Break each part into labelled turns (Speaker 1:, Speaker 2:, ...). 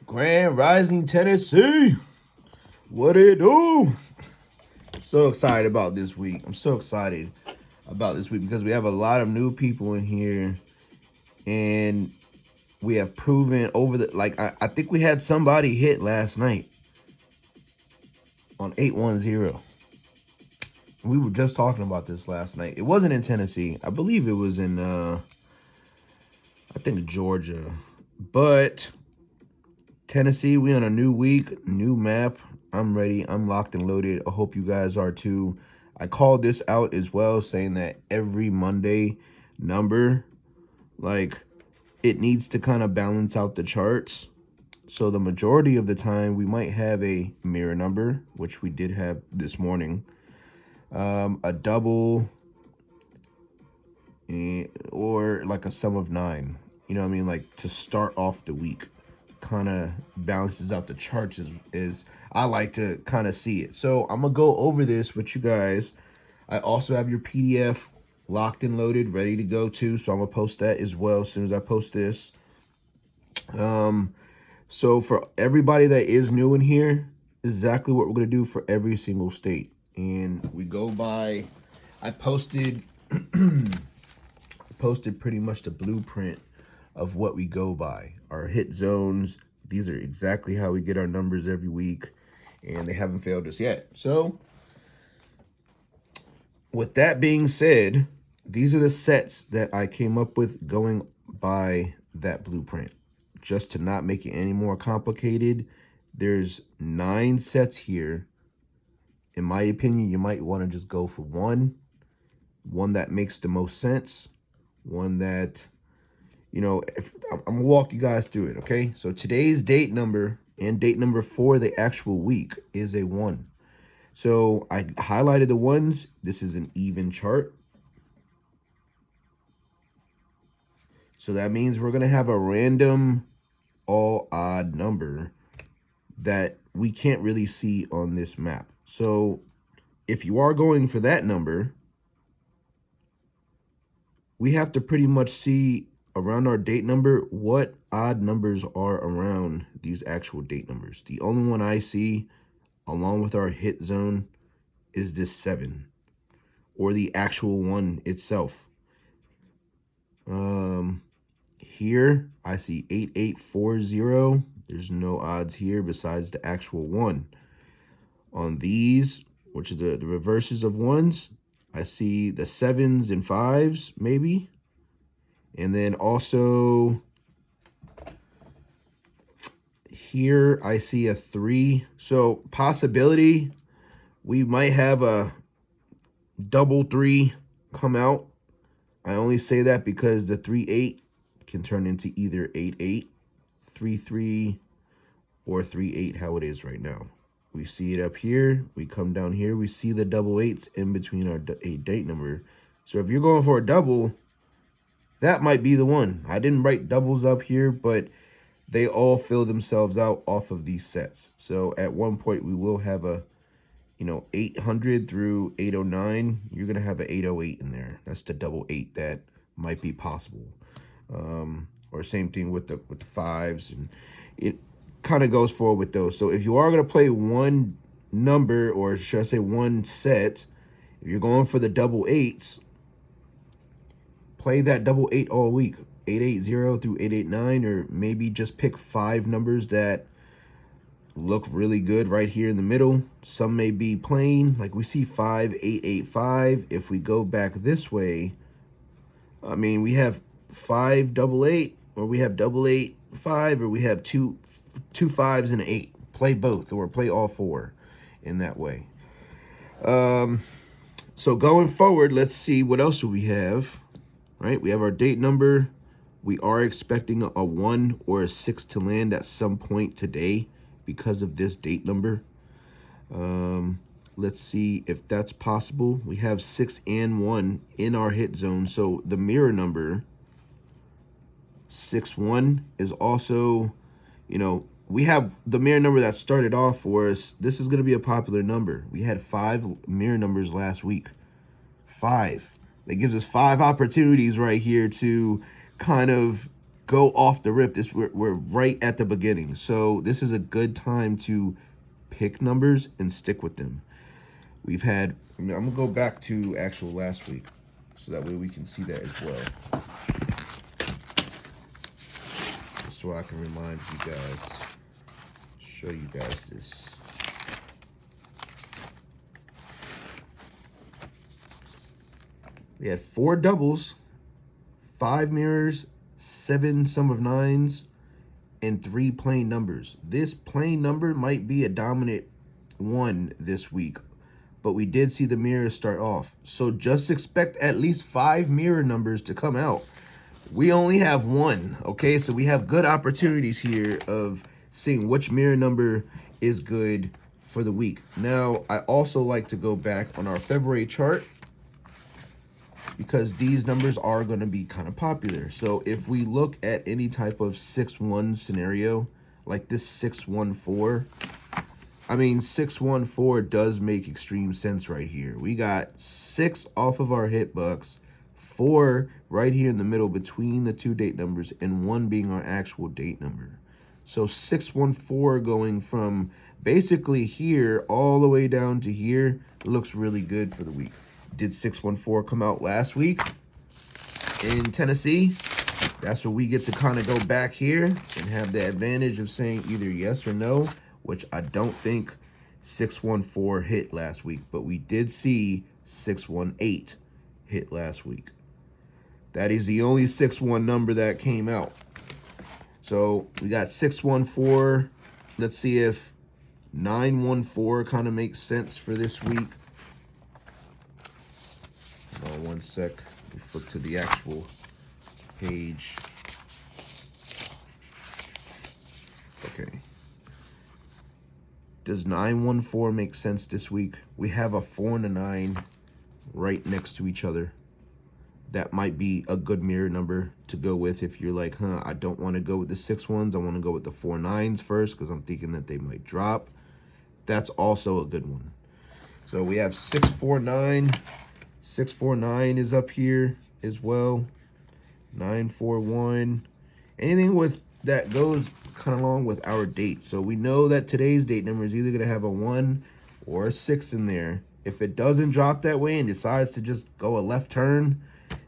Speaker 1: Grand Rising Tennessee. What it do? So excited about this week. I'm so excited about this week because we have a lot of new people in here and we have proven over the I think we had somebody hit last night on 810. We were just talking about this last night. It wasn't in Tennessee. I believe it was in I think Georgia. But Tennessee, we on a new week, new map. I'm ready. I'm locked and loaded. I hope you guys are too. I called this out as well, saying that every Monday number, like, it needs to kind of balance out the charts. So the majority of the time, we might have a mirror number, which we did have this morning, a double, or like a sum of nine. You know what I mean? Like to start off the week, kind of balances out the charts is I like to kind of see it. So I'm gonna go over this with you guys. I also have your PDF locked and loaded, ready to go too. So I'm gonna post that as well as soon as I post this. So for everybody that is new in here, exactly what we're gonna do for every single state. And we go by, I posted pretty much the blueprint of what we go by. Our hit zones, these are exactly how we get our numbers every week, and they haven't failed us yet. So with that being said, these are the sets that I came up with going by that blueprint. Just to not make it any more complicated, there's 9 sets here. In my opinion, you might want to just go for one that makes the most sense, one that, you know, I'm gonna walk you guys through it, okay? So today's date number and date number for the actual week is a 1. So I highlighted the ones. This is an even chart. So that means we're gonna have a random all odd number that we can't really see on this map. So if you are going for that number, we have to pretty much see around our date number what odd numbers are around these actual date numbers. The only one I see along with our hit zone is this 7 or the actual one itself. Here I see 8840. There's no odds here besides the actual 1. On these, which are the reverses of 1s, I see the 7s and 5s maybe. And then also here I see a 3. So possibility we might have a double 3 come out. I only say that because the 3-8 can turn into either 8-8, 3-3, or 3-8, how it is right now. We see it up here. We come down here. We see the double 8s in between our 8 date number. So if you're going for a double, that might be the one. I didn't write doubles up here, but they all fill themselves out off of these sets. So at one point, we will have a, 800 through 809. You're going to have an 808 in there. That's the double 8 that might be possible. Or same thing with the 5s. And it kind of goes forward with those. So if you are going to play one number, or should I say one set, if you're going for the double 8s, play that double 8 all week, 880 through 889, or maybe just pick 5 numbers that look really good right here in the middle. Some may be plain, like we see 5885. If we go back this way, I mean, we have 588, or we have 885, or we have two 5s and an 8. Play both, or play all 4 in that way. So going forward, let's see what else do we have. Right, we have our date number. We are expecting a 1 or a 6 to land at some point today because of this date number. Let's see if that's possible. We have 6 and 1 in our hit zone. So the mirror number 6-1 is also, we have the mirror number that started off for us. This is going to be a popular number. We had 5 mirror numbers last week. 5. That gives us 5 opportunities right here to kind of go off the rip. We're right at the beginning. So this is a good time to pick numbers and stick with them. We've had, I'm going to go back to actual last week so that way we can see that as well. Just so I can remind you guys, show you guys this. We had 4 doubles, 5 mirrors, 7 sum of nines, and 3 plain numbers. This plain number might be a dominant one this week, but we did see the mirrors start off. So just expect at least 5 mirror numbers to come out. We only have 1, okay? So we have good opportunities here of seeing which mirror number is good for the week. Now, I also like to go back on our February chart because these numbers are going to be kind of popular. So if we look at any type of 6-1 scenario, like this 614, I mean, 614 does make extreme sense right here. We got 6 off of our hit bucks, 4 right here in the middle between the 2 date numbers, and 1 being our actual date number. So 614 going from basically here all the way down to here looks really good for the week. Did 614 come out last week in Tennessee? That's where we get to kind of go back here and have the advantage of saying either yes or no, which I don't think 614 hit last week, but we did see 618 hit last week. That is the only 6-1 number that came out. So we got 614. Let's see if 914 kind of makes sense for this week. Hold on one sec. We flip to the actual page. Okay. Does 914 make sense this week? We have a 4 and a 9 right next to each other. That might be a good mirror number to go with if you're like, I don't want to go with the 6 ones. I want to go with the 4 9s first because I'm thinking that they might drop. That's also a good one. So we have 649. 649 is up here as well. 941. Anything with that goes kind of along with our date. So we know that today's date number is either going to have a 1 or a 6 in there. If it doesn't drop that way and decides to just go a left turn,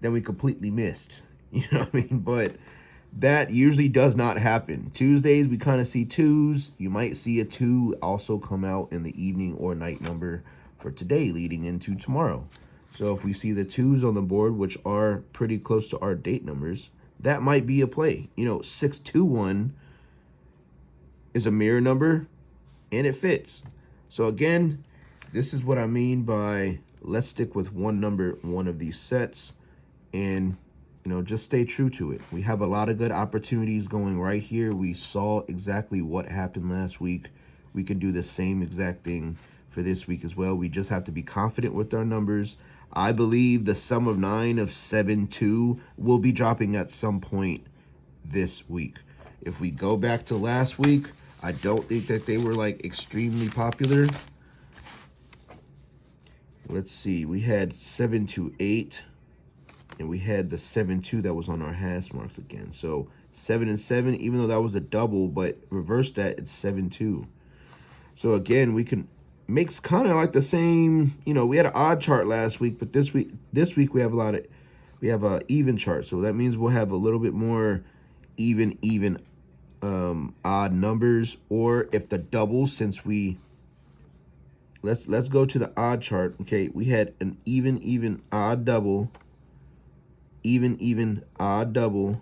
Speaker 1: then we completely missed. You know what I mean? But that usually does not happen. Tuesdays, we kind of see 2s. You might see a 2 also come out in the evening or night number for today leading into tomorrow. So if we see the 2s on the board, which are pretty close to our date numbers, that might be a play. 621 is a mirror number, and it fits. So again, this is what I mean by let's stick with one number, one of these sets, and just stay true to it. We have a lot of good opportunities going right here. We saw exactly what happened last week. We can do the same exact thing for this week as well. We just have to be confident with our numbers. I believe the sum of 9 of 7-2 will be dropping at some point this week. If we go back to last week, I don't think that they were like extremely popular. Let's see. We had 7-8, and we had the 7-2 that was on our hash marks again. So 7 and 7, even though that was a double, but reverse that, it's 7-2. So again, we can makes kind of like the same, we had an odd chart last week, but this week we have a even chart. So that means we'll have a little bit more even odd numbers, or if the doubles, since let's go to the odd chart. Okay, we had an even odd double, even odd double,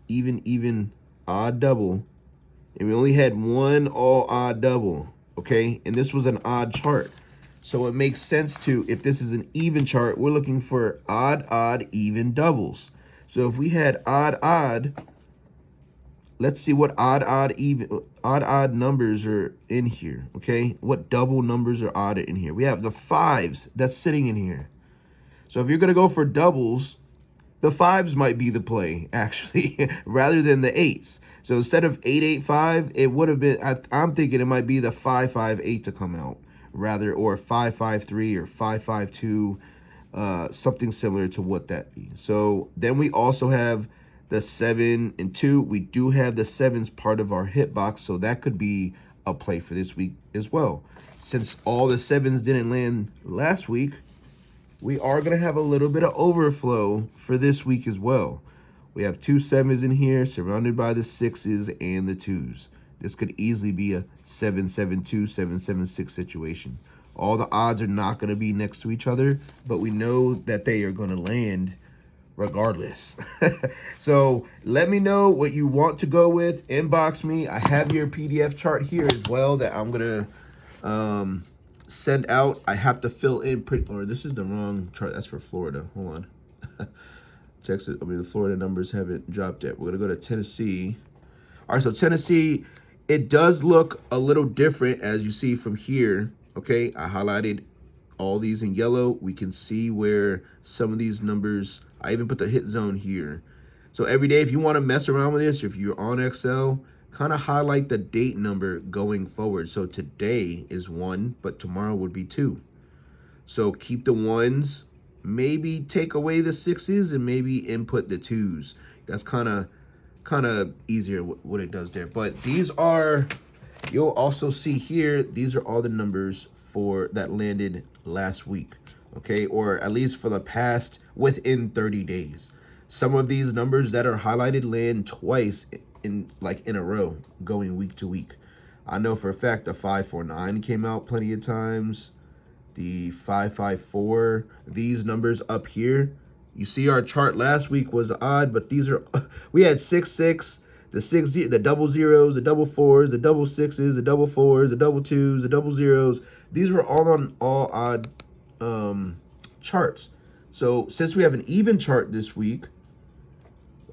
Speaker 1: even odd double, and we only had one all odd double. Okay, and this was an odd chart. So it makes sense to, if this is an even chart, we're looking for odd, even doubles. So if we had odd, let's see what odd numbers are in here, okay? What double numbers are odd in here? We have the 5s that's sitting in here. So if you're going to go for doubles, the 5s might be the play, actually, rather than the 8s. So instead of 885, it would have been, I'm thinking it might be the 558 to come out, rather, or 553 or 552, something similar to what that be. So then we also have the 7 and 2. We do have the 7s part of our hitbox, so that could be a play for this week as well. Since all the 7s didn't land last week, we are going to have a little bit of overflow for this week as well. We have 2 7s in here surrounded by the 6s and the 2s. This could easily be a 7-7-2, 7-7-6 situation. All the odds are not going to be next to each other, but we know that they are going to land regardless. So let me know what you want to go with. Inbox me. I have your PDF chart here as well that I'm going to send out. I have to fill in or this is the wrong chart. That's for Florida. Hold on. Texas, the Florida numbers haven't dropped yet. We're going to go to Tennessee. All right, so Tennessee, it does look a little different as you see from here. Okay, I highlighted all these in yellow. We can see where some of these numbers, I even put the hit zone here. So every day, if you want to mess around with this, if you're on Excel, kind of highlight the date number going forward. So today is 1, but tomorrow would be 2. So keep the 1s, maybe take away the 6s, and maybe input the 2s. That's kind of easier what it does there. But these are, you'll also see here, these are all the numbers for that landed last week, okay, or at least for the past within 30 days. Some of these numbers that are highlighted land twice in a row, going week to week. I know for a fact the 549 came out plenty of times. The 554, these numbers up here. You see our chart last week was odd, but these are, we had 6-6, the double zeros, the double 4s, the double 6s, the double 4s, the double 2s, the double zeros. These were all on all odd charts. So since we have an even chart this week,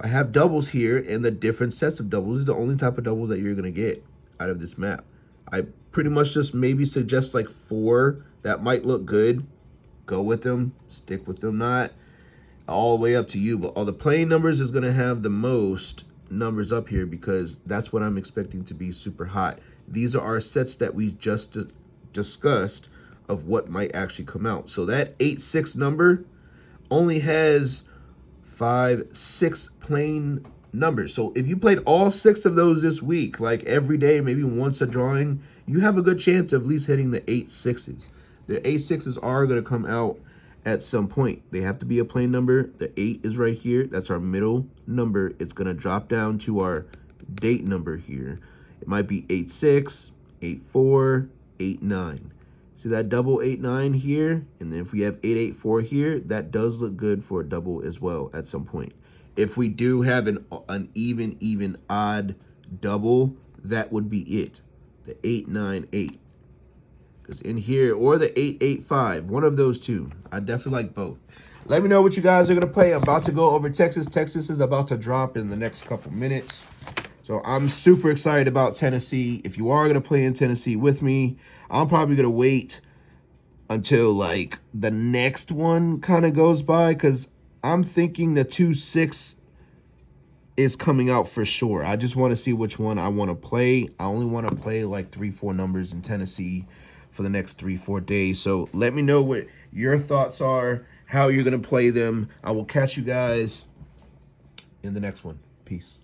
Speaker 1: I have doubles here, and the different sets of doubles is the only type of doubles that you're going to get out of this map. I pretty much just maybe suggest like 4 that might look good. Go with them, stick with them, not all the way up to you. But all the playing numbers is going to have the most numbers up here because that's what I'm expecting to be super hot. These are our sets that we just discussed of what might actually come out. So that 8-6 number only has 5-6 plain numbers. So if you played all 6 of those this week, like every day, maybe once a drawing, you have a good chance of at least hitting the 8 6s. The 8 6s are going to come out at some point. They have to be a plain number. The 8 is right here. That's our middle number. It's going to drop down to our date number here. It might be 8-6, 8-4, 8-9. See that double 8-9 here? And then if we have 8-8-4 here, that does look good for a double as well at some point. If we do have an even odd double, that would be it. The 8-9-8. Because in here, or the 8-8-5, one of those two. I definitely like both. Let me know what you guys are going to play. I'm about to go over Texas. Texas is about to drop in the next couple minutes. So I'm super excited about Tennessee. If you are going to play in Tennessee with me, I'm probably going to wait until like the next one kind of goes by, because I'm thinking the 2-6 is coming out for sure. I just want to see which one I want to play. I only want to play like 3-4 numbers in Tennessee for the next 3-4 days. So let me know what your thoughts are, how you're going to play them. I will catch you guys in the next one. Peace.